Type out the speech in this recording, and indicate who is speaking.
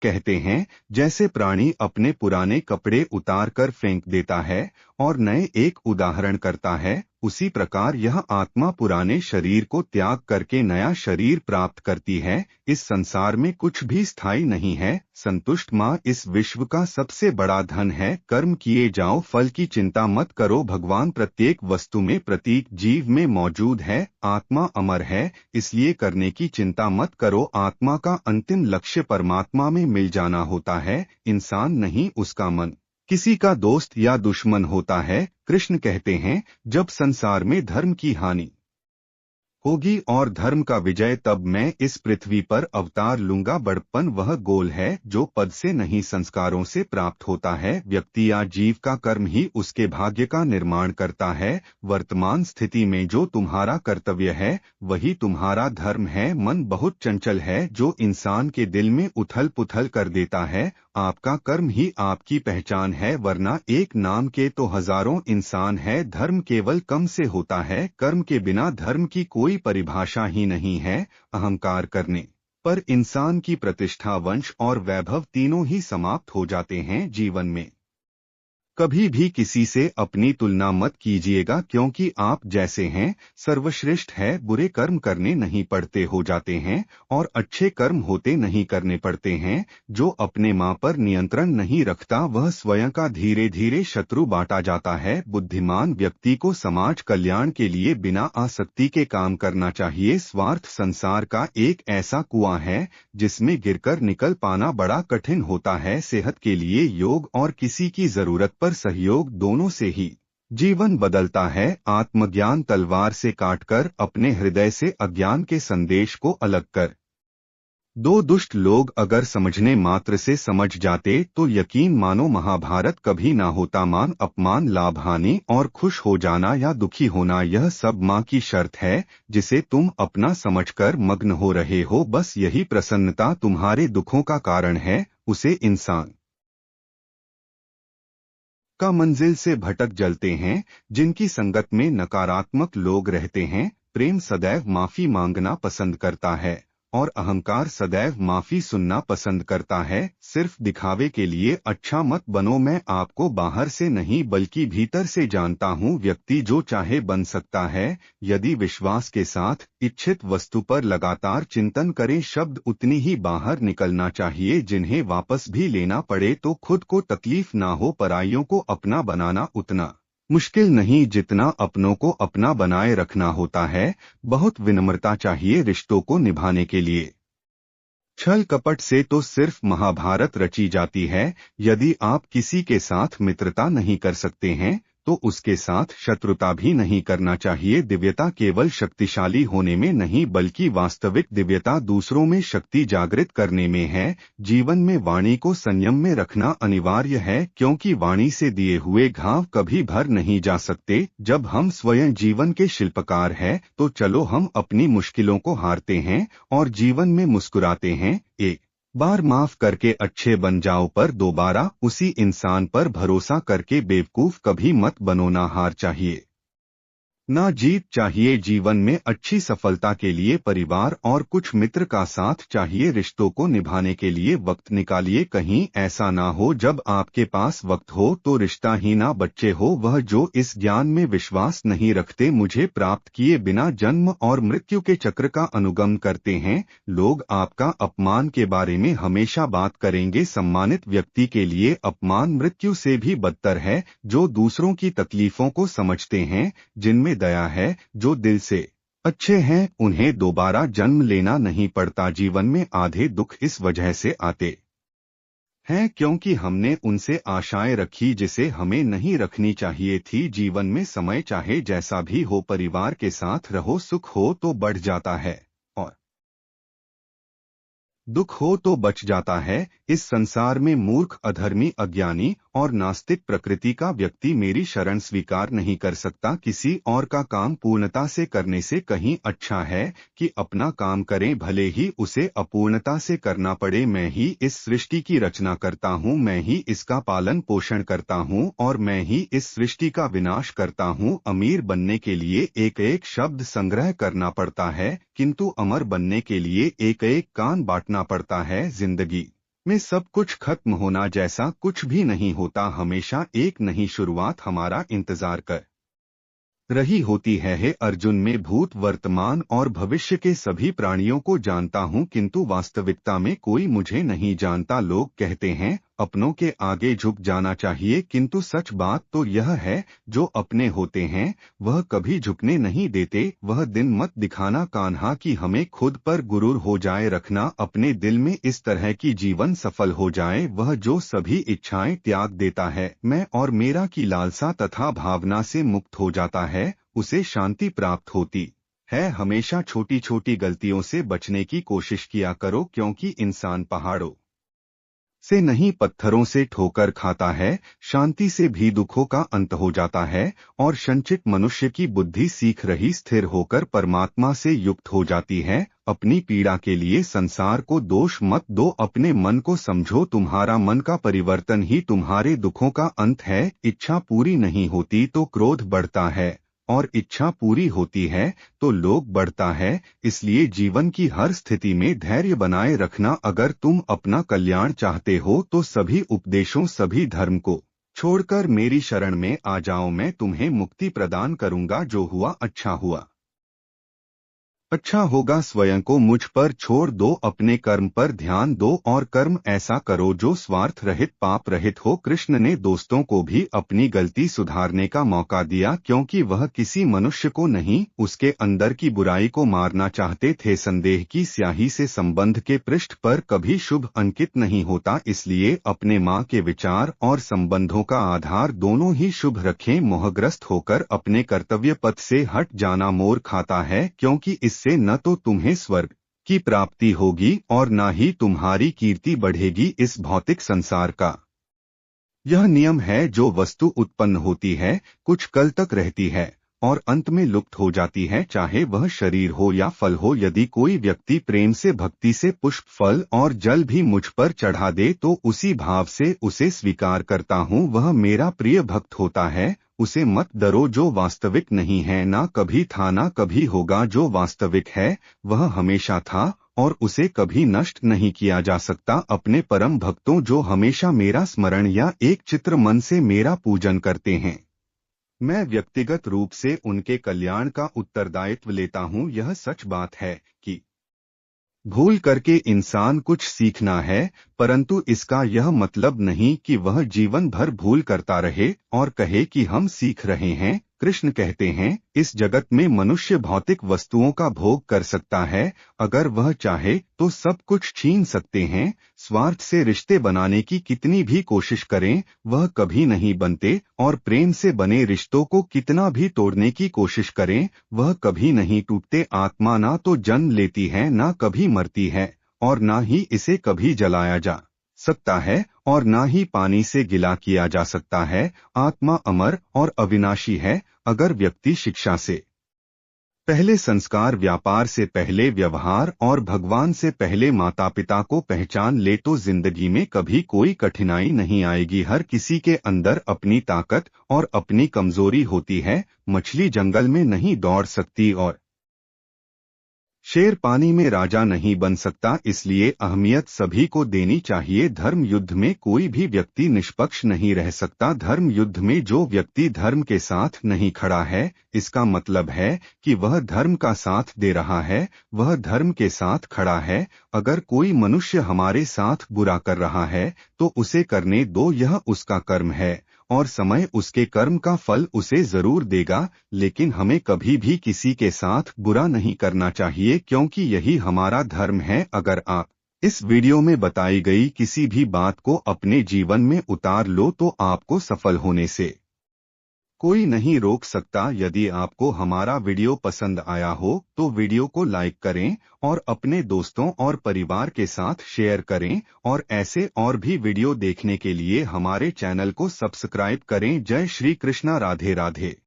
Speaker 1: कहते हैं, जैसे प्राणी अपने पुराने कपड़े उतार कर फेंक देता है और नए एक उदाहरण करता है, उसी प्रकार यह आत्मा पुराने शरीर को त्याग करके नया शरीर प्राप्त करती है। इस संसार में कुछ भी स्थायी नहीं है। संतुष्ट माँ इस विश्व का सबसे बड़ा धन है। कर्म किए जाओ, फल की चिंता मत करो। भगवान प्रत्येक वस्तु में, प्रत्येक जीव में मौजूद है। आत्मा अमर है, इसलिए करने की चिंता मत करो। आत्मा का अंतिम लक्ष्य परमात्मा में मिल जाना होता है, इंसान नहीं उसका मन किसी का दोस्त या दुश्मन होता है। कृष्ण कहते हैं, जब संसार में धर्म की हानि होगी और धर्म का विजय, तब मैं इस पृथ्वी पर अवतार लूंगा। बड़प्पन वह गोल है जो पद से नहीं संस्कारों से प्राप्त होता है। व्यक्ति या जीव का कर्म ही उसके भाग्य का निर्माण करता है। वर्तमान स्थिति में जो तुम्हारा कर्तव्य है वही तुम्हारा धर्म है। मन बहुत चंचल है जो इंसान के दिल में उथल पुथल कर देता है। आपका कर्म ही आपकी पहचान है, वरना एक नाम के तो हजारों इंसान है। धर्म केवल कम से होता है, कर्म के बिना धर्म की कोई परिभाषा ही नहीं है। अहंकार करने पर इंसान की प्रतिष्ठा, वंश और वैभव तीनों ही समाप्त हो जाते हैं। जीवन में कभी भी किसी से अपनी तुलना मत कीजिएगा, क्योंकि आप जैसे हैं सर्वश्रेष्ठ है। बुरे कर्म करने नहीं पड़ते हो जाते हैं और अच्छे कर्म होते नहीं करने पड़ते हैं। जो अपने माँ पर नियंत्रण नहीं रखता वह स्वयं का धीरे धीरे शत्रु बांटा जाता है। बुद्धिमान व्यक्ति को समाज कल्याण के लिए बिना आसक्ति के काम करना चाहिए। स्वार्थ संसार का एक ऐसा कुआं है जिसमें गिरकर निकल पाना बड़ा कठिन होता है। सेहत के लिए योग और किसी की जरूरत पर सहयोग, दोनों से ही जीवन बदलता है। आत्मज्ञान तलवार से काटकर अपने हृदय से अज्ञान के संदेश को अलग कर दो। दुष्ट लोग अगर समझने मात्र से समझ जाते तो यकीन मानो महाभारत कभी ना होता। मान अपमान, लाभ हानि और खुश हो जाना या दुखी होना, यह सब माँ की शर्त है जिसे तुम अपना समझकर मग्न हो रहे हो। बस यही प्रसन्नता तुम्हारे दुखों का कारण है। उसे इंसान का मंजिल से भटक जलते हैं जिनकी संगत में नकारात्मक लोग रहते हैं। प्रेम सदैव माफी मांगना पसंद करता है और अहंकार सदैव माफी सुनना पसंद करता है। सिर्फ दिखावे के लिए अच्छा मत बनो। मैं आपको बाहर से नहीं बल्कि भीतर से जानता हूँ। व्यक्ति जो चाहे बन सकता है यदि विश्वास के साथ इच्छित वस्तु पर लगातार चिंतन करे। शब्द उतनी ही बाहर निकलना चाहिए जिन्हें वापस भी लेना पड़े तो खुद को तकलीफ ना हो। पराइयों को अपना बनाना उतना मुश्किल नहीं जितना अपनों को अपना बनाए रखना होता है। बहुत विनम्रता चाहिए रिश्तों को निभाने के लिए। छल कपट से तो सिर्फ महाभारत रची जाती है। यदि आप किसी के साथ मित्रता नहीं कर सकते हैं तो उसके साथ शत्रुता भी नहीं करना चाहिए। दिव्यता केवल शक्तिशाली होने में नहीं बल्कि वास्तविक दिव्यता दूसरों में शक्ति जागृत करने में है। जीवन में वाणी को संयम में रखना अनिवार्य है, क्योंकि वाणी से दिए हुए घाव कभी भर नहीं जा सकते। जब हम स्वयं जीवन के शिल्पकार हैं तो चलो हम अपनी मुश्किलों को हारते हैं और जीवन में मुस्कुराते हैं। एक बार माफ करके अच्छे बन जाओ, पर दोबारा उसी इंसान पर भरोसा करके बेवकूफ कभी मत बनो। ना हार चाहिए ना जीत चाहिए। जीवन में अच्छी सफलता के लिए परिवार और कुछ मित्र का साथ चाहिए। रिश्तों को निभाने के लिए वक्त निकालिए। कहीं ऐसा ना हो जब आपके पास वक्त हो तो रिश्ता ही ना बच्चे हो। वह जो इस ज्ञान में विश्वास नहीं रखते मुझे प्राप्त किए बिना जन्म और मृत्यु के चक्र का अनुगमन करते हैं। लोग आपका अपमान के बारे में हमेशा बात करेंगे। सम्मानित व्यक्ति के लिए अपमान मृत्यु से भी बदतर है। जो दूसरों की तकलीफों को समझते हैं, जिनमें दया है, जो दिल से अच्छे हैं, उन्हें दोबारा जन्म लेना नहीं पड़ता। जीवन में आधे दुख इस वजह से आते हैं क्योंकि हमने उनसे आशाएं रखी जिसे हमें नहीं रखनी चाहिए थी। जीवन में समय चाहे जैसा भी हो, परिवार के साथ रहो। सुख हो तो बढ़ जाता है और दुख हो तो बच जाता है। इस संसार में मूर्ख, अधर्मी, अज्ञानी और नास्तिक प्रकृति का व्यक्ति मेरी शरण स्वीकार नहीं कर सकता। किसी और का काम पूर्णता से करने से कहीं अच्छा है कि अपना काम करें, भले ही उसे अपूर्णता से करना पड़े। मैं ही इस सृष्टि की रचना करता हूँ, मैं ही इसका पालन पोषण करता हूँ और मैं ही इस सृष्टि का विनाश करता हूँ। अमीर बनने के लिए एक एक शब्द संग्रह करना पड़ता है, किंतु अमर बनने के लिए एक एक कान बांटना पड़ता है। जिंदगी में सब कुछ खत्म होना जैसा कुछ भी नहीं होता, हमेशा एक नई शुरुआत हमारा इंतजार कर रही होती है। हे अर्जुन, में भूत, वर्तमान और भविष्य के सभी प्राणियों को जानता हूँ, किंतु वास्तविकता में कोई मुझे नहीं जानता। लोग कहते हैं अपनों के आगे झुक जाना चाहिए, किंतु सच बात तो यह है जो अपने होते हैं वह कभी झुकने नहीं देते। वह दिन मत दिखाना कान्हा कि हमें खुद पर गुरूर हो जाए रखना अपने दिल में, इस तरह की जीवन सफल हो जाए। वह जो सभी इच्छाएं त्याग देता है, मैं और मेरा की लालसा तथा भावना से मुक्त हो जाता है, उसे शांति प्राप्त होती है। हमेशा छोटी छोटी गलतियों से बचने की कोशिश किया करो, क्योंकि इंसान पहाड़ों से नहीं पत्थरों से ठोकर खाता है। शांति से भी दुखों का अंत हो जाता है और संचित मनुष्य की बुद्धि सीख रही स्थिर होकर परमात्मा से युक्त हो जाती है। अपनी पीड़ा के लिए संसार को दोष मत दो, अपने मन को समझो। तुम्हारा मन का परिवर्तन ही तुम्हारे दुखों का अंत है। इच्छा पूरी नहीं होती तो क्रोध बढ़ता है, और इच्छा पूरी होती है तो लोभ बढ़ता है। इसलिए जीवन की हर स्थिति में धैर्य बनाए रखना। अगर तुम अपना कल्याण चाहते हो तो सभी उपदेशों, सभी धर्म को छोड़कर मेरी शरण में आ जाओ, मैं तुम्हें मुक्ति प्रदान करूंगा। जो हुआ अच्छा हुआ, अच्छा होगा। स्वयं को मुझ पर छोड़ दो, अपने कर्म पर ध्यान दो और कर्म ऐसा करो जो स्वार्थ रहित, पाप रहित हो। कृष्ण ने दोस्तों को भी अपनी गलती सुधारने का मौका दिया, क्योंकि वह किसी मनुष्य को नहीं, उसके अंदर की बुराई को मारना चाहते थे। संदेह की स्याही से संबंध के पृष्ठ पर कभी शुभ अंकित नहीं होता, इसलिए अपने माँ के विचार और संबंधों का आधार दोनों ही शुभ रखें। मोहग्रस्त होकर अपने कर्तव्य पथ से हट जाना मोर खाता है, क्योंकि इससे न तो तुम्हें स्वर्ग की प्राप्ति होगी और न ही तुम्हारी कीर्ति बढ़ेगी। इस भौतिक संसार का यह नियम है, जो वस्तु उत्पन्न होती है कुछ कल तक रहती है और अंत में लुप्त हो जाती है, चाहे वह शरीर हो या फल हो। यदि कोई व्यक्ति प्रेम से, भक्ति से पुष्प, फल और जल भी मुझ पर चढ़ा दे तो उसी भाव से उसे स्वीकार करता हूँ, वह मेरा प्रिय भक्त होता है। उसे मत डरो जो वास्तविक नहीं है, ना कभी था ना कभी होगा। जो वास्तविक है वह हमेशा था और उसे कभी नष्ट नहीं किया जा सकता। अपने परम भक्तों जो हमेशा मेरा स्मरण या एक चित्र मन से मेरा पूजन करते हैं, मैं व्यक्तिगत रूप से उनके कल्याण का उत्तरदायित्व लेता हूँ। यह सच बात है कि भूल करके इंसान कुछ सीखना है, परंतु इसका यह मतलब नहीं कि वह जीवन भर भूल करता रहे और कहे कि हम सीख रहे हैं। कृष्ण कहते हैं, इस जगत में मनुष्य भौतिक वस्तुओं का भोग कर सकता है, अगर वह चाहे तो सब कुछ छीन सकते हैं। स्वार्थ से रिश्ते बनाने की कितनी भी कोशिश करें वह कभी नहीं बनते, और प्रेम से बने रिश्तों को कितना भी तोड़ने की कोशिश करें वह कभी नहीं टूटते। आत्मा ना तो जन्म लेती है, ना कभी मरती है, और ना ही इसे कभी जलाया जा सकता है, और ना ही पानी से गिला किया जा सकता है। आत्मा अमर और अविनाशी है। अगर व्यक्ति शिक्षा से पहले संस्कार, व्यापार से पहले व्यवहार और भगवान से पहले माता पिता को पहचान ले तो जिंदगी में कभी कोई कठिनाई नहीं आएगी। हर किसी के अंदर अपनी ताकत और अपनी कमजोरी होती है। मछली जंगल में नहीं दौड़ सकती और शेर पानी में राजा नहीं बन सकता, इसलिए अहमियत सभी को देनी चाहिए। धर्म युद्ध में कोई भी व्यक्ति निष्पक्ष नहीं रह सकता। धर्म युद्ध में जो व्यक्ति धर्म के साथ नहीं खड़ा है, इसका मतलब है कि वह धर्म का साथ दे रहा है, वह धर्म के साथ खड़ा है। अगर कोई मनुष्य हमारे साथ बुरा कर रहा है तो उसे करने दो, यह उसका कर्म है और समय उसके कर्म का फल उसे जरूर देगा। लेकिन हमें कभी भी किसी के साथ बुरा नहीं करना चाहिए, क्योंकि यही हमारा धर्म है। अगर आप इस वीडियो में बताई गई किसी भी बात को अपने जीवन में उतार लो तो आपको सफल होने से कोई नहीं रोक सकता। यदि आपको हमारा वीडियो पसंद आया हो तो वीडियो को लाइक करें और अपने दोस्तों और परिवार के साथ शेयर करें, और ऐसे और भी वीडियो देखने के लिए हमारे चैनल को सब्सक्राइब करें। जय श्री कृष्णा, राधे राधे।